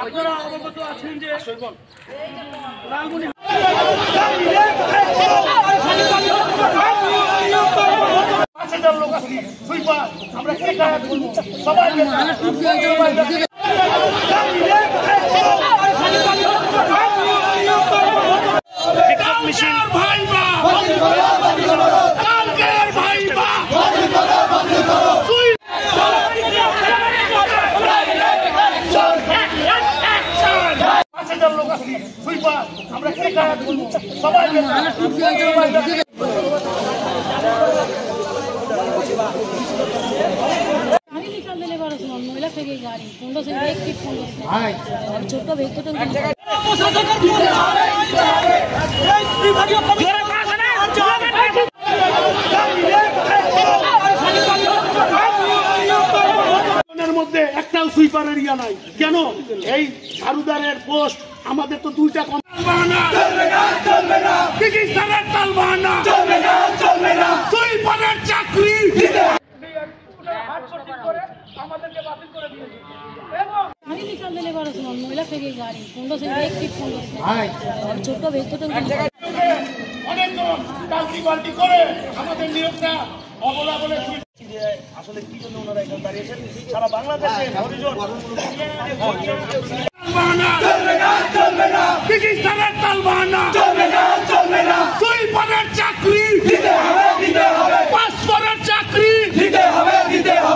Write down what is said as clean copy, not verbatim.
আপনারা অবগত আছেন যে লালমনি লোক আছে আমরা কে সবাই আমরা কে সবাই महिला फेंकी गाड़ी कुंडों से एक फीट कुंडों से और छोटा भेज तो মধ্যে একটাও সুইপারের ইয়া নাই কেন এই ঝাড়ুদারের পোস্ট আমাদের তো দুইটা সুইপারের চাকরি महिला फेंकी गाड़ी कुंडों से एक फीट कुंडों से और छोटा भेज तो আমাদের নিয়োগটা অবলাবলে আসলে কি জন্য ওনারা এখানে দাঁড়িয়েছেন সারা বাংলাদেশে চাকরি পাসপোর্টের চাকরি দিতে হবে